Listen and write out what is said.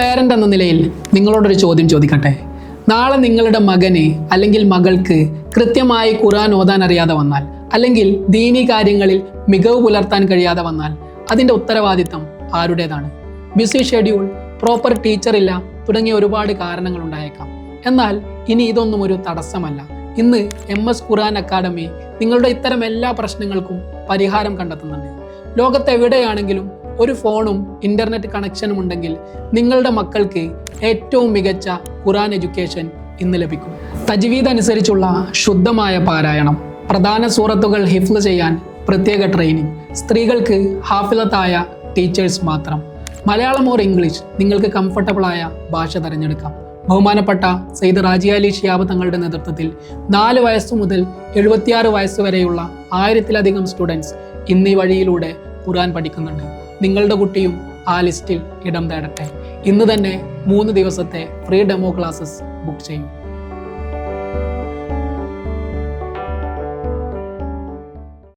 Parent എന്ന നിലയിൽ നിങ്ങളോടൊരു ചോദ്യം ചോദിക്കട്ടെ. നാളെ നിങ്ങളുടെ മകന് അല്ലെങ്കിൽ മകൾക്ക് കൃത്യമായി ഖുർആൻ ഓതാൻ അറിയാതെ വന്നാൽ, അല്ലെങ്കിൽ ദീനി കാര്യങ്ങളിൽ മികവ് പുലർത്താൻ കഴിയാതെ വന്നാൽ അതിൻ്റെ ഉത്തരവാദിത്തം ആരുടേതാണ്? ബിസി ഷെഡ്യൂൾ, പ്രോപ്പർ ടീച്ചർ ഇല്ല തുടങ്ങിയ ഒരുപാട് കാരണങ്ങൾ ഉണ്ടായേക്കാം. എന്നാൽ ഇനി ഇതൊന്നും ഒരു തടസ്സമല്ല. ഇന്ന് MS ഖുർആൻ അക്കാഡമി നിങ്ങളുടെ ഇത്തരം എല്ലാ പ്രശ്നങ്ങൾക്കും പരിഹാരം കണ്ടെത്തുന്നുണ്ട്. ലോകത്തെവിടെയാണെങ്കിലും ഒരു ഫോണും ഇൻ്റർനെറ്റ് കണക്ഷനും ഉണ്ടെങ്കിൽ നിങ്ങളുടെ മക്കൾക്ക് ഏറ്റവും മികച്ച ഖുർആൻ എഡ്യൂക്കേഷൻ ഇന്ന് ലഭിക്കും. തജ്വീദ് അനുസരിച്ചുള്ള ശുദ്ധമായ പാരായണം, പ്രധാന സൂറത്തുകൾ ഹിഫ്ള് ചെയ്യാൻ പ്രത്യേക ട്രെയിനിങ്, സ്ത്രീകൾക്ക് ഹാഫിളത്തായ ടീച്ചേഴ്സ് മാത്രം. മലയാളം ഓർ ഇംഗ്ലീഷ് നിങ്ങൾക്ക് കംഫർട്ടബിളായ ഭാഷ തിരഞ്ഞെടുക്കാം. ബഹുമാനപ്പെട്ട സയ്യിദ് റാജി അലി ശിഹാബ് തങ്ങളുടെ നേതൃത്വത്തിൽ 4 വയസ്സു മുതൽ 76 വയസ്സ് വരെയുള്ള 1000-ലധികം സ്റ്റുഡൻസ് ഇന്ന് ഈ വഴിയിലൂടെ ഖുർആൻ പഠിക്കുന്നുണ്ട്. നിങ്ങളുടെ കുട്ടിയും ആ ലിസ്റ്റിൽ ഇടം തേടട്ടെ. ഇന്ന് തന്നെ 3 ദിവസത്തെ ഫ്രീ ഡെമോ ക്ലാസ്സസ് ബുക്ക് ചെയ്യും.